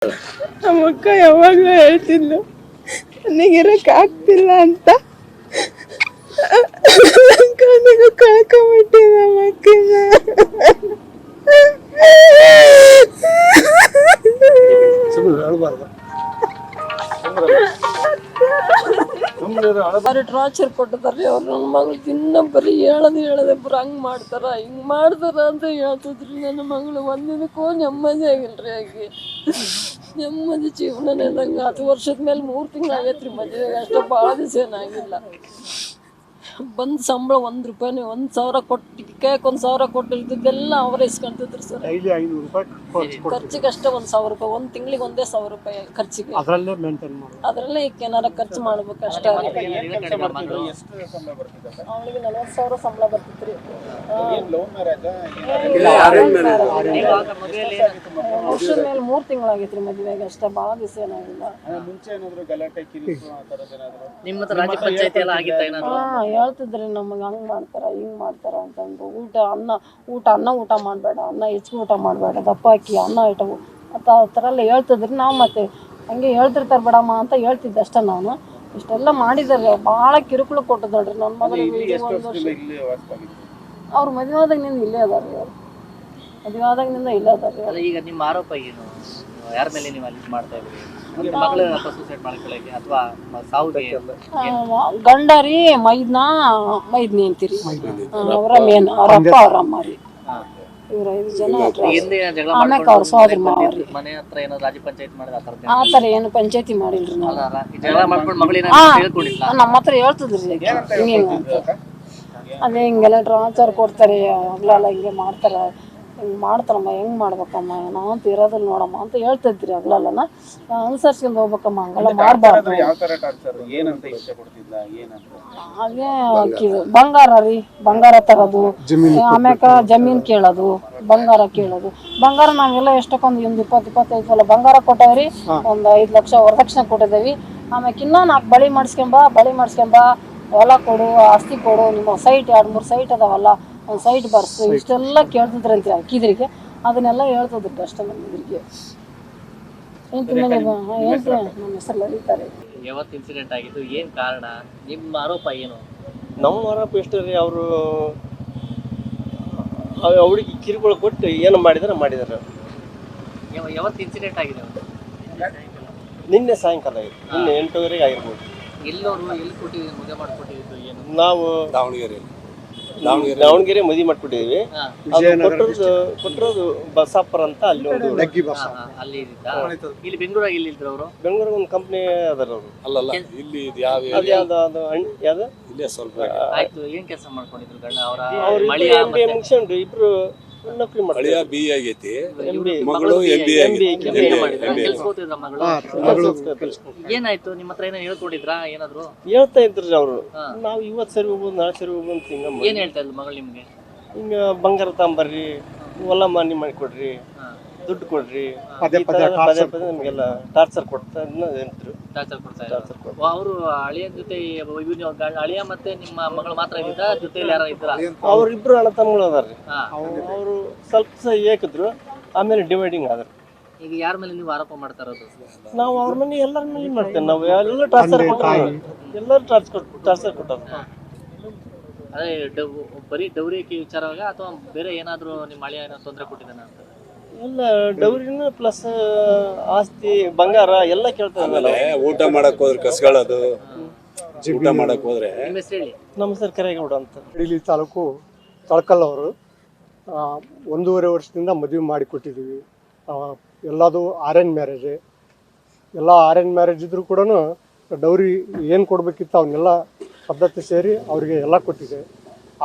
ನಮ್ಮ ಅಕ್ಕ ಯಾವಾಗಲೂ ಹೇಳ್ತಿದ್ಲು ನನಗಿರಕ್ಕೆ ಆಗ್ತಿಲ್ಲ ಅಂತ. ಕಣ್ಣಿಗೂ ಕಳ್ಕೊಂಬಿಟ್ಟಿದ್ದ ನಮ್ಮ ಅಕ್ಕನ. ಅವ್ರು ಟಾರ್ಚರ್ ಕೊಟ್ಟಿದ್ದಾರೆ. ಅವ್ರು ನನ್ನ ಮಗಳು ದಿನ ಬರೀ ಹೇಳದೆ ಬರೀ ಹಂಗೆ ಮಾಡ್ತಾರ ಹಿಂಗೆ ಮಾಡ್ತಾರ ಅಂತ ಹೇಳ್ತಿದ್ರಿ. ನನ್ನ ಮಗಳು ಒಂದಿನಕ್ಕೂ ನೆಮ್ಮದಿ ಆಗಿಲ್ರಿ. ಆಕೆ ನೆಮ್ಮದಿ ಜೀವನನೇ ನಂಗೆ 10 ವರ್ಷದ ಮೇಲೆ 3 ತಿಂಗಳು ಆಗೈತ್ರಿ ಮದುವೆಗೆ. ಅಷ್ಟೇ ಭಾಳ ದಿವಸ ಏನಾಗಿಲ್ಲ. ಬಂದು ಸಂಬಳ 1 ರೂಪಾಯಿನೇ 1,000 ಕೊಟ್ಟು ಕೇಕ್ 1,000 ಕೊಟ್ಟಿದ್ದೆಲ್ಲ ಅವರೇ ಇಸ್ಕೊಂತಿದ್ರು ಸರ್. ಖರ್ಚಿಗೆ ಅಷ್ಟೇ 1,000 ರೂಪಾಯಿ, 1 ತಿಂಗಳಿಗೆ 1,000 ರೂಪಾಯಿ ಖರ್ಚಿಗೆ. ಅದರಲ್ಲೇ ಏನಾರ ಖರ್ಚು ಮಾಡ್ಬೇಕು ಅಷ್ಟೇ. ಅವಳಿಗೆ 40,000 ಸಂಬಳ ಬರ್ತಿತ್ರಿ. ವರ್ಷದ ಮೇಲೆ 3 ತಿಂಗಳಾಗೈತ್ರಿ ಮದುವೆಗೆ. ಅಷ್ಟೇ ಭಾಳ ದಿವಸ ಏನಾಗಿಲ್ಲ. ಹೇಳ್ತಿದ್ರಿ ನಮಗೆ ಹಂಗೆ ಮಾಡ್ತಾರ ಹಿಂಗೆ ಮಾಡ್ತಾರ ಅಂತಂದು. ಊಟ ಮಾಡಬೇಡ, ಅನ್ನ ಹೆಚ್ಚಿಗೆ ಊಟ ಮಾಡಬೇಡ, ದಪ್ಪ ಹಾಕಿ ಅನ್ನ ಇಟ್ಟು ಮತ್ತು ಆ ಥರ ಎಲ್ಲ ಹೇಳ್ತಿದ್ರಿ. ನಾವು ಮತ್ತೆ ಹಂಗೆ ಹೇಳ್ತಿರ್ತಾರೆ ಬಿಡಮ್ಮ ಅಂತ ಹೇಳ್ತಿದ್ದೆ ಅಷ್ಟೇ. ನಾನು ಇಷ್ಟೆಲ್ಲ ಮಾಡಿದ್ದಾರೆ. ಭಾಳ ಕಿರುಕುಳ ಕೊಟ್ಟಿದ್ದಾಳ್ರಿ ನನ್ನ ಮಗಳಿಗೆ. 1 ವರ್ಷ ಅವ್ರು ಮದುವೆ ಆದಾಗಿನಿಂದ ಇಲ್ಲೇ ಅದಾರ್ರಿ. ಅವ್ರು ಮದುವೆ ಆದಾಗಿನಿಂದ ಇಲ್ಲೇ ಅದಾರ್ರಿ. ಈಗ ನಿಮ್ಮ ಆರೋಪ ಏನು? ಯಾರ ಮೇಲೆ ನೀವು ಅಲ್ಲಿ ಮಾಡ್ತಾ ಇದ್ರಿ? ಮಗಳು ಸೂಸೈಡ್ ಮಾಡ್ಕೊಳ್ಳೋಕೆ ಅಥವಾ ಸಾವುಗೆ? ಗಂಡ ರೀ ಮೈದ್ನಿ ಅಂತೀರಿ. ಅವರ ಮೇನ್ ಅವ್ರ ಅಪ್ಪ ಅವ್ರ ಅಮ್ಮ ರೀ. ಇವ್ರ 5 ಜನ. ಆಮ್ಯಾಕ ಅವ್ರ ಸೋದರ ಮಾವ ರೀ. ಮನೆ ಹತ್ರ ಏನೋ ರಾಜ್ಯ ಪಂಚಾಯತ್ ಮಾಡಿದ ಆ ಥರ ಏನು ಪಂಚಾಯತಿ ಮಾಡಿಲ್ರಿ ನಾವು. ಜಗಳ ಮಾಡ್ಕೊಂಡು ಮಗಳೇನ ಹೇಳ್ಕೊಂಡಿಲ್ಲ. ನಮ್ಮ ಹತ್ರ ಹೇಳ್ತಿದ್ರಿ ಹಿಂಗೆ ಅಂತ. ಅದೇ ಹಿಂಗೆಲ್ಲ ಟಾರ್ಚರ್ ಕೊಡ್ತಾರೆ, ಹಗಲೆಲ್ಲ ಹಿಂಗೆ ಮಾಡ್ತಾರೆ, ಹಿಂಗೆ ಮಾಡ್ತಾರಮ್ಮ, ಹೆಂಗೆ ಮಾಡ್ಬೇಕಮ್ಮ ನಾವು ಇರೋದಿಲ್ಲ ನೋಡಮ್ಮ ಅಂತ ಹೇಳ್ತಿದ್ರಿ. ಹಗಲೆಲ್ಲ ಅನುಸರಿಸ್ಕೊಂಡು ಹೋಗ್ಬೇಕಮ್ಮ, ಹಂಗೆಲ್ಲ ಮಾಡಬಾರ್ದು. ಹಾಗೆ ಬಂಗಾರ ರೀ, ಬಂಗಾರ ತಗೋದು, ಆಮ್ಯಾಕ ಜಮೀನು ಕೇಳೋದು, ಬಂಗಾರ ಕೇಳೋದು. ಬಂಗಾರ ನಾವೆಲ್ಲ ಎಷ್ಟಕ್ಕೊಂದು 20-25 ಸಲ ಬಂಗಾರ ಕೊಟ್ಟವ್ರಿ. ಒಂದು 5 ಲಕ್ಷ ವರದಕ್ಷಿಣೆ ಕೊಟ್ಟಿದ್ದೇವೆ. ಆಮ್ಯಾಕೆ ಇನ್ನೂ 4 ಬಳಿ ಮಾಡಿಸ್ಕೊಂಬ ಹೊಲ ಕೊಡು, ಆಸ್ತಿ ಕೊಡು, ನಿಮ್ಮ ಸೈಟ್ 2-3 ಸೈಟ್ ಅದಾವಲ್ಲ, ಒಂದು ಸೈಟ್ ಬರ್ಸು, ಇಷ್ಟೆಲ್ಲ ಕೇಳ್ತಿದ್ರಂತೆ ಅಕ್ಕಿದ್ರಿಗೆ. ಅದನ್ನೆಲ್ಲ ಹೇಳ್ತಿದ್ರಿ ಅಷ್ಟೇ ನಮ್ಮಿದ್ರಿಗೆ. ನಮ್ಮ ಹೆಸರು ಲಲಿತಾರೆ. ಯಾವತ್ತು ಇನ್ಸಿಡೆಂಟ್ ಆಗಿದ್ದು, ಏನು ಕಾರಣ, ನಿಮ್ಮ ಆರೋಪ ಏನು? ನಮ್ಮ ಆರೋಪ ಎಷ್ಟು ರೀ, ಅವರು ಅವಳಿಗೆ ಕಿರುಕುಳ ಕೊಟ್ಟು ಏನು ಮಾಡಿದಾರೆ. ಯಾವತ್ತು ಇನ್ಸಿಡೆಂಟ್ ಆಗಿದೆ? ನಿನ್ನೆ ಸಾಯಂಕಾಲ ಆಗಿದೆ. ನಿನ್ನೆ 8:00 ಆಗಿರ್ಬೋದು. ಎಲ್ಲೋರು ಎಲ್ಲಿ ಕೊಟ್ಟಿದ್ದೀವಿ ಮದುವೆ ಮಾಡಿಕೊಟ್ಟಿದ್ದು? ಏನು ನಾವು ದಾವಣಗೆರೆ ಮದುವೆ ಮಾಡ್ಕೊಟ್ಟಿದ್ದೀವಿ. ಕೊಟ್ಟಿರೋದು ಬಸಾಪುರ ಅಂತ ಅಲ್ಲಿ ಒಂದು ಅಲ್ಲಿ ಇಲ್ಲಿ ಬೆಂಗಳೂರಾಗ ಇಲ್ಲಿ ಇದ್ರು ಅವರು. ಬೆಂಗಳೂರಿಗೆ ಒಂದು ಕಂಪ್ನಿ ಅದಾರ ಅವರು. ಅಲ್ಲಲ್ಲ ಇಲ್ಲಿ ಆಯ್ತು. ಏನ್ ಕೆಲಸ ಮಾಡ್ಕೊಂಡಿದ್ರು ಗಂಡ? ಮುಗಿಸ್ಕೊಂಡು ಇಬ್ರು ನೌಕರಿ ಮಾಡಿ. BE ಆಗೈತಿ, ಮಗಳು MBA. ಏನಾಯ್ತು? ನಿಮ್ಮ ಹತ್ರ ಏನೋ ಹೇಳ್ಕೊಂಡಿದ್ರಾ? ಏನಾದ್ರು ಹೇಳ್ತಾ ಇದ್ರಿ ಅವರು. ನಾವು ಇವತ್ತು ಸರಿ ಹೋಗ್ಬೋದು, ನಾಳೆ ಸರಿ ಹೋಗ್ಬೋದು ಅಂತ ಹಿಂಗ ಏನ್ ಹೇಳ್ತಾ ಇದ್ರು ಮಗಳು ನಿಮ್ಗೆ? ಹಿಂಗ ಬಂಗಾರ ತಗೊಂಬರ್ರಿ, ಹೊಲ ಮನೆ ಮಾಡಿಕೊಡ್ರಿ, ದುಡ್ಡು ಕೊಡ್ರಿ, ಪದೇ ನಮಗೆಲ್ಲ ಟಾರ್ಚರ್ ಕೊಡ್ತಾ ಇದ್ರು. ಅವರು ಅಳಿಯ ಜೊತೆ ಅಳಿಯ ಮತ್ತೆ ನಿಮ್ಮ ಮಗಳು ಮಾತ್ರ ಇದ್ದ ಜೊತೆಲಿ ಯಾರು ಇದ್ರ? ಅವ್ರಿಬ್ರು ಅಣ್ಣ ತಮ್ಮಗಳು ಅದಾರ್ರಿ. ಅವರು ಸ್ವಲ್ಪ ಏಕಿದ್ರು, ಆಮೇಲೆ ಡಿವೈಡಿಂಗ್ ಆದ್ರು. ಈಗ ಯಾರ ಮೇಲೆ ನೀವು ಆರೋಪ ಮಾಡ್ತಾ ಇರೋದು? ನಾವು ಅವ್ರ ಮನೆ ಎಲ್ಲರ ಮೇಲೆ ಮಾಡ್ತೇವೆ. ನಾವು ಎಲ್ಲ ಟಾರ್ಚರ್ ಕೊಟ್ಟರು, ಎಲ್ಲರೂ ಟಾರ್ಚರ್ ಕೊಟ್ಟರು. ಅದೇ ಬರೀ ಡೌರಿಕೆ ವಿಚಾರವಾಗ ಅಥವಾ ಬೇರೆ ಏನಾದ್ರು ನಿಮ್ಮ ಅಳಿಯ ಏನೋ ತೊಂದರೆ ಕೊಟ್ಟಿದ್ದಾನ ಅಂತ? ಎಲ್ಲ ಡೌರಿನ ಪ್ಲಸ್ ಆಸ್ತಿ ಬಂಗಾರ ಎಲ್ಲ ಕೇಳ್ತಾರೆ. ಊಟ ಮಾಡಕ್ ಹೋದ್ರೆ ಕಸ್ಗಳದು, ಊಟ ಮಾಡಕ್ ಹೋದ್ರೆ. ನಿಮ್ಮ ಹೆಸರು ಹೇಳಿ. ನಮ್ಮ ಸರ್ ಕರೇಗೌಡ ಅಂತ. ಇಲ್ಲಿ ತಾಲೂಕು ತಳಕಲ್ ಅವರು 1.5 ವರ್ಷದಿಂದ ಮದುವೆ ಮಾಡಿಕೊಟ್ಟಿದ್ದೀವಿ. ಎಲ್ಲದು ಅರೇಂಜ್ ಮ್ಯಾರೇಜ್. ಎಲ್ಲ ಅರೇಂಜ್ ಮ್ಯಾರೇಜ್ ಇದ್ರೂ ಕೂಡ ಡೌರಿ ಏನು ಕೊಡಬೇಕಿತ್ತು ಅವನ್ನೆಲ್ಲ ಪದ್ಧತಿ ಸೇರಿ ಅವರಿಗೆ ಎಲ್ಲ ಕೊಟ್ಟಿದೆ.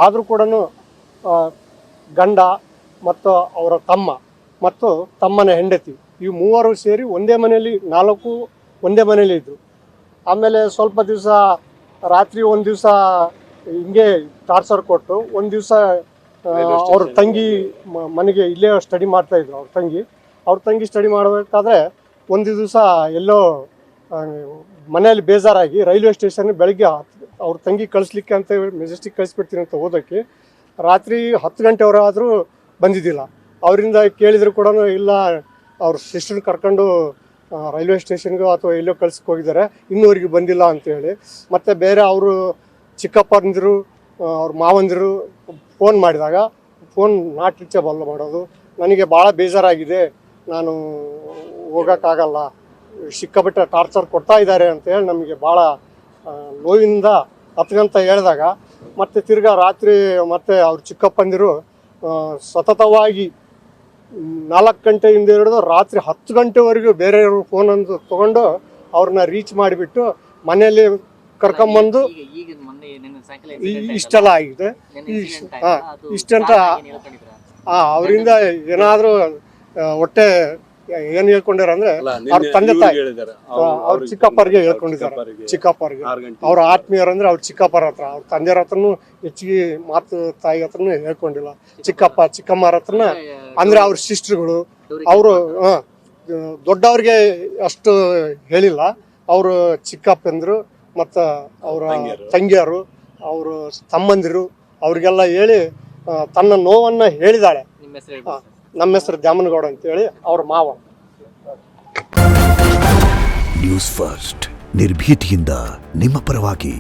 ಆದರೂ ಕೂಡ ಗಂಡ ಮತ್ತು ಅವರ ತಮ್ಮ ಮತ್ತು ತಮ್ಮನ ಹೆಂಡತಿ ಇವು 3 ಸೇರಿ ಒಂದೇ ಮನೆಯಲ್ಲಿ 4 ಒಂದೇ ಮನೆಯಲ್ಲಿ ಇದ್ದರು. ಆಮೇಲೆ ಸ್ವಲ್ಪ ದಿವಸ ರಾತ್ರಿ ಒಂದು ದಿವಸ ಹಿಂಗೆ ಟಾರ್ಚರ್ ಕೊಟ್ಟು ಒಂದು ದಿವಸ ಅವ್ರ ತಂಗಿ ಮನೆಗೆ ಇಲ್ಲೇ ಸ್ಟಡಿ ಮಾಡ್ತಾಯಿದ್ರು. ಅವ್ರ ತಂಗಿ ಸ್ಟಡಿ ಮಾಡಬೇಕಾದ್ರೆ ಒಂದು ದಿವಸ ಎಲ್ಲೋ ಮನೆಯಲ್ಲಿ ಬೇಜಾರಾಗಿ ರೈಲ್ವೆ ಸ್ಟೇಷನ್ ಬೆಳಗ್ಗೆ ಅವ್ರ ತಂಗಿ ಕಳಿಸ್ಲಿಕ್ಕೆ ಅಂತ ಮೆಜೆಸ್ಟಿಕ್ ಕಳಿಸ್ಬಿಡ್ತೀನಿ ಅಂತ ಹೋದಕ್ಕೆ ರಾತ್ರಿ 10 ಗಂಟೆವರೆಗಾದರೂ ಬಂದಿದ್ದಿಲ್ಲ. ಅವರಿಂದ ಕೇಳಿದ್ರು ಕೂಡ ಇಲ್ಲ, ಅವ್ರ ಸಿಸ್ಟರ್ನ ಕರ್ಕೊಂಡು ರೈಲ್ವೆ ಸ್ಟೇಷನ್ಗೂ ಅಥವಾ ಎಲ್ಲೋ ಕಳ್ಸಕ್ಕೆ ಹೋಗಿದ್ದಾರೆ, ಇನ್ನೂವರೆಗೆ ಬಂದಿಲ್ಲ ಅಂತೇಳಿ. ಮತ್ತು ಬೇರೆ ಅವರು ಚಿಕ್ಕಪ್ಪಂದಿರು ಅವ್ರ ಮಾವಂದಿರು ಫೋನ್ ಮಾಡಿದಾಗ ಫೋನ್ ನಾಟ್ ರೀಚಬಲ್ ಮಾಡೋದು. ನನಗೆ ಭಾಳ ಬೇಜಾರಾಗಿದೆ, ನಾನು ಹೋಗೋಕ್ಕಾಗಲ್ಲ, ಸಿಕ್ಕಾಬಿಟ್ಟೆ ಟಾರ್ಚರ್ ಕೊಡ್ತಾ ಇದ್ದಾರೆ ಅಂತೇಳಿ ನಮಗೆ ಭಾಳ ನೋವಿಂದ ಹತ್ಕಂತ ಹೇಳಿದಾಗ ಮತ್ತು ತಿರ್ಗಾ ರಾತ್ರಿ ಮತ್ತು ಅವ್ರ ಚಿಕ್ಕಪ್ಪಂದಿರು ಸತತವಾಗಿ 4 ಗಂಟೆಯಿಂದ ಹಿಡಿದು ರಾತ್ರಿ 10 ಗಂಟೆವರೆಗೂ ಬೇರೆಯವರು ಫೋನನ್ನು ತೊಗೊಂಡು ಅವ್ರನ್ನ ರೀಚ್ ಮಾಡಿಬಿಟ್ಟು ಮನೆಯಲ್ಲಿ ಕರ್ಕೊಂಬಂದು ಈಗ ಮೊನ್ನೆ ನಿನ್ನೆ ಸಾಯಂಕಾಲ ಇಷ್ಟೆಲ್ಲ ಆಗಿದೆ. ಇಷ್ಟಂತ ಅವರಿಂದ ಏನಾದರೂ ಹೊಟ್ಟೆ ಏನು ಹೇಳ್ಕೊಂಡ್ಯಾರ ಅಂದ್ರೆ ಅವ್ರ ತಂದೆ ತಾಯಿ ಅವ್ರ ಚಿಕ್ಕಪ್ಪರಿಗೆ ಹೇಳ್ಕೊಂಡಿದ್ದಾರೆ. ಚಿಕ್ಕಪ್ಪರಿಗೆ ಅವ್ರ ಆತ್ಮೀಯರಂದ್ರೆ ಅವ್ರ ಚಿಕ್ಕಪ್ಪರ ಹತ್ರ, ಅವ್ರ ತಂದೆಯರ ಹತ್ರನು ಹೆಚ್ಚಿಗೆ ಮಾತು ತಾಯಿ ಹತ್ರನು ಹೇಳ್ಕೊಂಡಿಲ್ಲ. ಚಿಕ್ಕಪ್ಪ ಚಿಕ್ಕಮ್ಮರ ಹತ್ರನ ಅಂದ್ರೆ ಅವ್ರ ಸಿಸ್ಟರ್ಗಳು ಅವರು ದೊಡ್ಡವ್ರಿಗೆ ಅಷ್ಟು ಹೇಳಿಲ್ಲ. ಅವರು ಚಿಕ್ಕಪ್ಪಂದ್ರು ಮತ್ತು ಅವರ ತಂಗಿಯರು, ಅವರು ತಮ್ಮಂದಿರು ಅವ್ರಿಗೆಲ್ಲ ಹೇಳಿ ತನ್ನ ನೋವನ್ನು ಹೇಳಿದಾಳೆ. ನಿಮ್ಮ ಹೆಸರು ಹೇಳ್ಬೋದು. ನಮ್ಮ ಹೆಸರು ದ್ಯಾಮನಗೌಡ ಅಂತೇಳಿ, ಅವ್ರ ಮಾವ. ನ್ಯೂಸ್ ಫಸ್ಟ್ ನಿರ್ಭೀತಿಯಿಂದ ನಿಮ್ಮ ಪರವಾಗಿ.